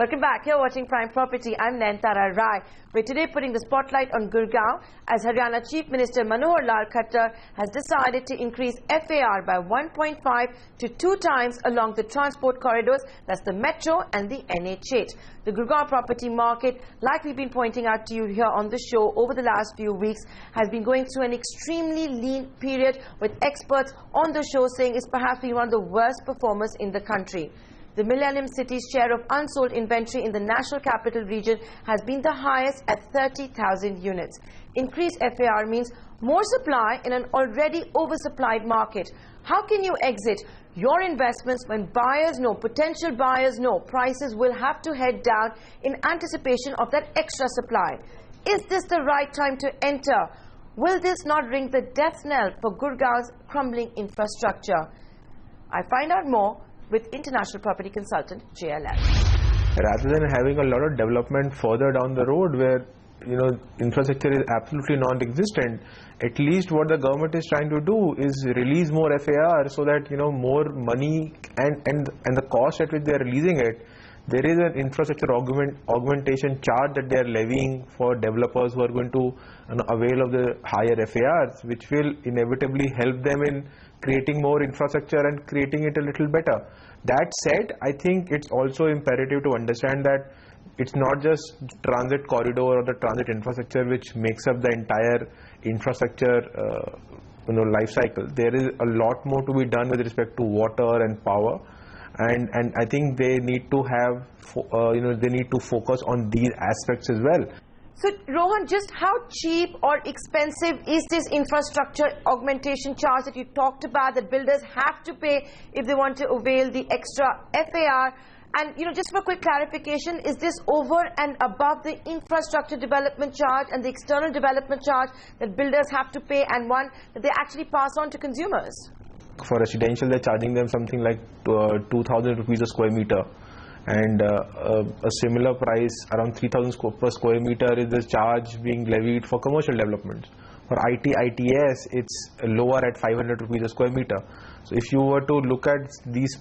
Welcome back. You're watching Prime Property. I'm Nayantara Rai. We're today putting the spotlight on Gurgaon as Haryana Chief Minister Manohar Khattar has decided to increase FAR by 1.5 to 2 times along the transport corridors, that's the metro and the NH8. The Gurgaon property market, like we've been pointing out to you here on the show over the last few weeks, has been going through an extremely lean period, with experts on the show saying it's perhaps been one of the worst performers in the country. The Millennium City's share of unsold inventory in the National Capital Region has been the highest at 30,000 units. Increased FAR means more supply in an already oversupplied market. How can you exit your investments when buyers know, potential buyers know, prices will have to head down in anticipation of that extra supply? Is this the right time to enter? Will this not ring the death knell for Gurgaon's crumbling infrastructure? I find out more with international property consultant JLL. Rather than having a lot of development further down the road where infrastructure is absolutely non-existent, at least what the government is trying to do is release more FAR so that more money and the cost at which they are releasing it, there is an infrastructure augmentation charge that they are levying for developers who are going to avail of the higher FARs, which will inevitably help them in creating more infrastructure and creating it a little better. That said, I think it's also imperative to understand that it's not just transit corridor or the transit infrastructure which makes up the entire infrastructure life cycle. There is a lot more to be done with respect to water and power, and I think they need to have they need to focus on these aspects as well. So, Rohan, just how cheap or expensive is this infrastructure augmentation charge that you talked about that builders have to pay if they want to avail the extra FAR? And, just for quick clarification, is this over and above the infrastructure development charge and the external development charge that builders have to pay, and one that they actually pass on to consumers? For residential, they're charging them something like 2,000 rupees a square meter. And a similar price, around 3,000 per square meter, is the charge being levied for commercial developments. For ITS, it's lower at 500 rupees a square meter. So if you were to look at these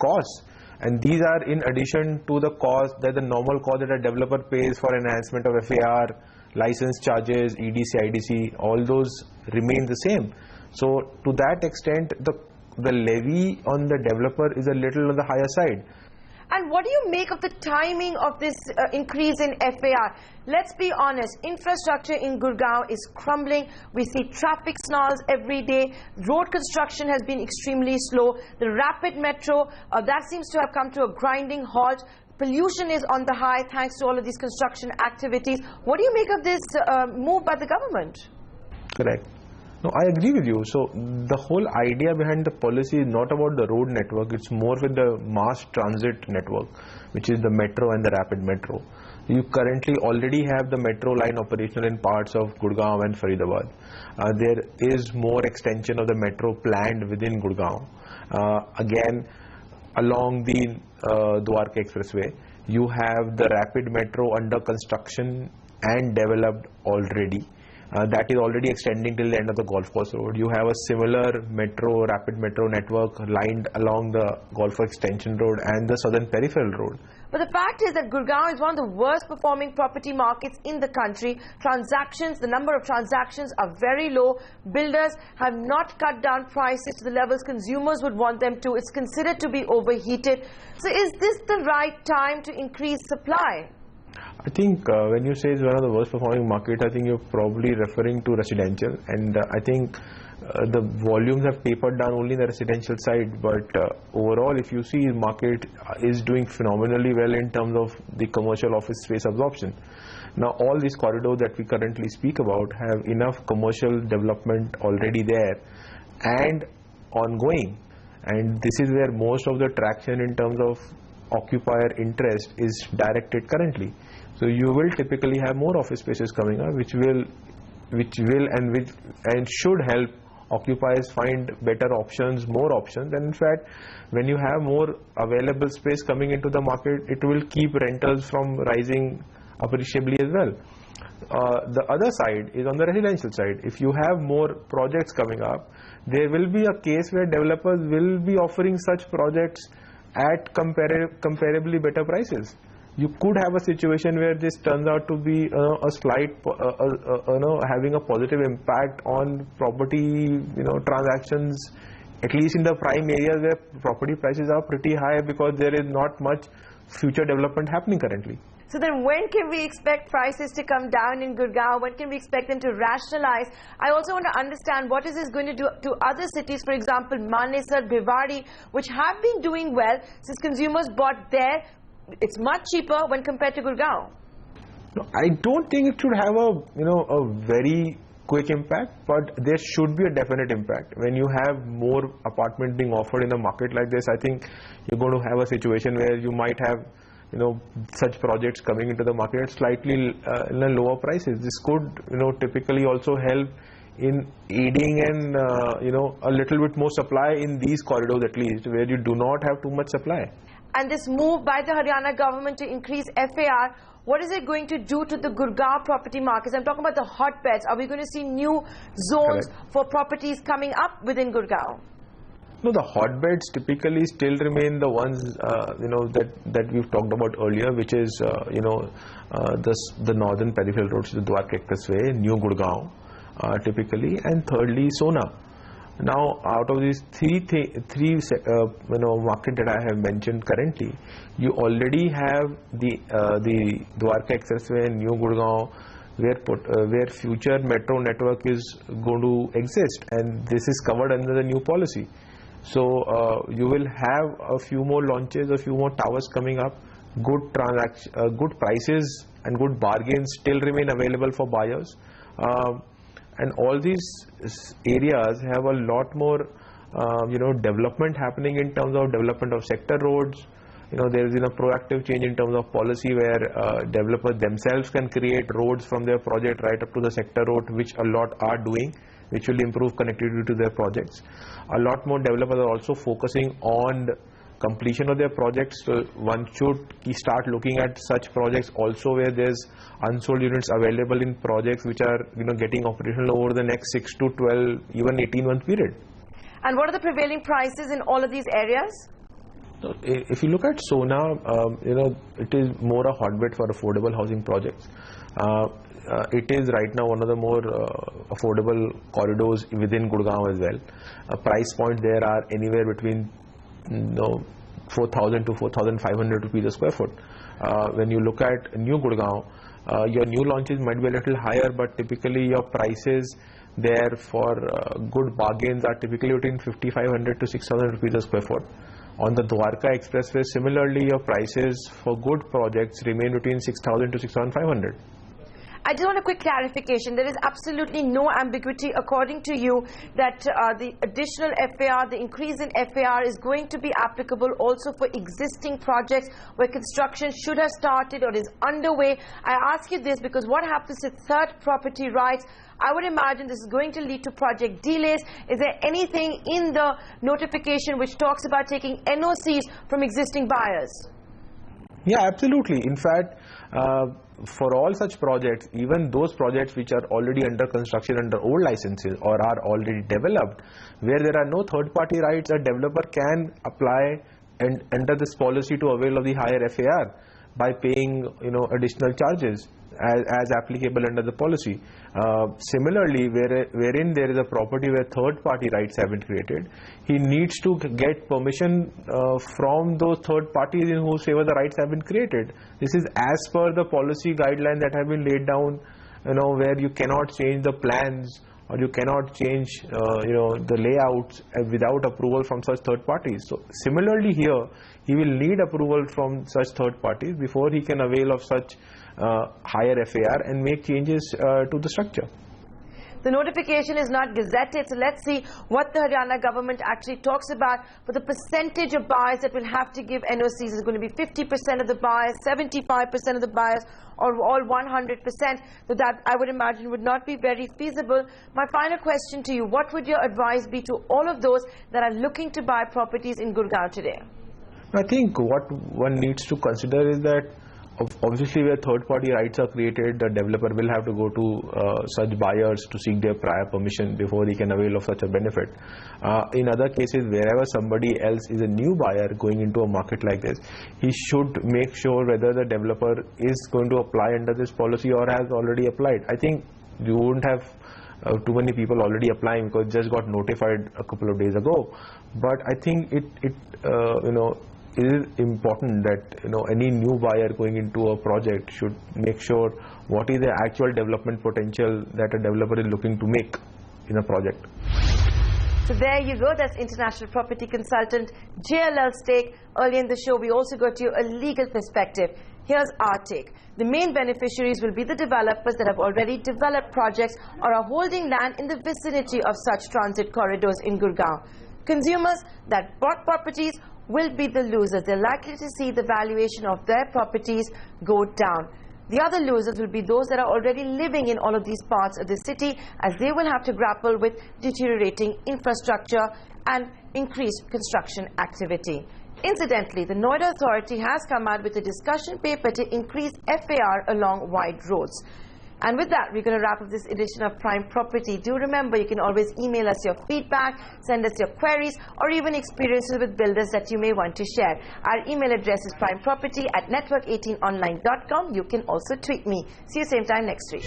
costs, and these are in addition to the cost that the normal cost that a developer pays for enhancement of FAR, license charges, EDC, IDC, all those remain the same. So to that extent, the levy on the developer is a little on the higher side. And what do you make of the timing of this increase in FAR? Let's be honest, infrastructure in Gurgaon is crumbling. We see traffic snarls every day. Road construction has been extremely slow. The rapid metro, that seems to have come to a grinding halt. Pollution is on the high thanks to all of these construction activities. What do you make of this move by the government? Correct. No, I agree with you. So the whole idea behind the policy is not about the road network, it's more with the mass transit network, which is the metro and the rapid metro. You currently already have the metro line operational in parts of Gurgaon and Faridabad. There is more extension of the metro planned within Gurgaon. Again, along the Dwarka Expressway, you have the rapid metro under construction and developed already. That is already extending till the end of the Golf Course Road. You have a similar rapid metro network lined along the Golf Extension Road and the Southern Peripheral Road. But the fact is that Gurgaon is one of the worst performing property markets in the country. Transactions, the number of transactions are very low. Builders have not cut down prices to the levels consumers would want them to. It's considered to be overheated. So is this the right time to increase supply? I think when you say it's one of the worst performing market, I think you're probably referring to residential, and I think the volumes have tapered down only in the residential side, but overall if you see, the market is doing phenomenally well in terms of the commercial office space absorption. Now all these corridors that we currently speak about have enough commercial development already there and ongoing, and this is where most of the traction in terms of occupier interest is directed currently. So you will typically have more office spaces coming up, which will and should help occupiers find better options, more options. And in fact, when you have more available space coming into the market, it will keep rentals from rising appreciably as well. The other side is on the residential side. If you have more projects coming up, there will be a case where developers will be offering such projects at comparably better prices. you could have a situation where this turns out to be a slight, having a positive impact on property, transactions, at least in the prime areas where property prices are pretty high because there is not much future development happening currently. So then when can we expect prices to come down in Gurgaon? When can we expect them to rationalize? I also want to understand what is this going to do to other cities, for example, Manesar, Bhiwadi, which have been doing well since consumers bought there. It's much cheaper when compared to Gurgaon. No, I don't think it should have a very quick impact, but there should be a definite impact. When you have more apartments being offered in a market like this, I think you're going to have a situation where you might have such projects coming into the market at slightly lower prices. This could typically also help in aiding and a little bit more supply in these corridors, at least where you do not have too much supply. And this move by the Haryana government to increase FAR, what is it going to do to the Gurgaon property markets? I'm talking about the hotbeds. Are we going to see new zones for properties coming up within Gurgaon? No, the hotbeds typically still remain the ones that we've talked about earlier, which is the northern peripheral roads, the Dwarka Expressway, New Gurgaon, typically, and thirdly Sona. Now, out of these three market that I have mentioned currently, you already have the Dwarka Expressway and New Gurgaon, where future metro network is going to exist, and this is covered under the new policy. So you will have a few more launches, a few more towers coming up. Good prices and good bargains still remain available for buyers. And all these areas have a lot more, development happening in terms of development of sector roads. There is a proactive change in terms of policy where developers themselves can create roads from their project right up to the sector road, which a lot are doing, which will improve connectivity to their projects. A lot more developers are also focusing on the completion of their projects. So one should start looking at such projects also where there's unsold units available in projects which are getting operational over the next 6 to 12, even 18-month period. And what are the prevailing prices in all of these areas? So if you look at Sona, it is more a hotbed for affordable housing projects. It is right now one of the more affordable corridors within Gurgaon as well. Price points there are anywhere between 4,000 to 4,500 rupees a square foot. When you look at New Gurgaon, your new launches might be a little higher, but typically your prices there for good bargains are typically between 5,500 to 6,000 rupees a square foot. On the Dwarka Expressway, similarly, your prices for good projects remain between 6,000 to 6,500. I just want a quick clarification. There is absolutely no ambiguity, according to you, that the additional FAR, the increase in FAR is going to be applicable also for existing projects where construction should have started or is underway. I ask you this because what happens to third property rights? I would imagine this is going to lead to project delays. Is there anything in the notification which talks about taking NOCs from existing buyers? Yeah, absolutely. In fact, for all such projects, even those projects which are already under construction under old licenses or are already developed, where there are no third-party rights, a developer can apply and under this policy to avail of the higher FAR by paying additional charges as applicable under the policy. Similarly, wherein there is a property where third-party rights have been created, he needs to get permission from those third parties in whose favor the rights have been created. This is as per the policy guidelines that have been laid down, where you cannot change the plans or you cannot change the layouts without approval from such third parties. So similarly here, he will need approval from such third parties before he can avail of such higher FAR and make changes to the structure. The notification is not gazetted, so let's see what the Haryana government actually talks about. For the percentage of buyers that will have to give NOCs, is going to be 50% of the buyers, 75% of the buyers, or all 100%. So that, I would imagine, would not be very feasible. My final question to you, what would your advice be to all of those that are looking to buy properties in Gurgaon today? I think what one needs to consider is that obviously where third-party rights are created, the developer will have to go to such buyers to seek their prior permission before he can avail of such a benefit. In other cases, wherever somebody else is a new buyer going into a market like this, he should make sure whether the developer is going to apply under this policy or has already applied. I think you won't have too many people already applying because it just got notified a couple of days ago. But I think it is important that any new buyer going into a project should make sure what is the actual development potential that a developer is looking to make in a project. So there you go, that's international property consultant JLL's take. Earlier in the show we also got you a legal perspective. Here's our take. The main beneficiaries will be the developers that have already developed projects or are holding land in the vicinity of such transit corridors in Gurgaon. Consumers that bought properties will be the losers. They're likely to see the valuation of their properties go down. The other losers will be those that are already living in all of these parts of the city, as they will have to grapple with deteriorating infrastructure and increased construction activity. Incidentally, the Noida Authority has come out with a discussion paper to increase FAR along wide roads. And with that, we're going to wrap up this edition of Prime Property. Do remember, you can always email us your feedback, send us your queries, or even experiences with builders that you may want to share. Our email address is primeproperty@network18online.com. You can also tweet me. See you same time next week.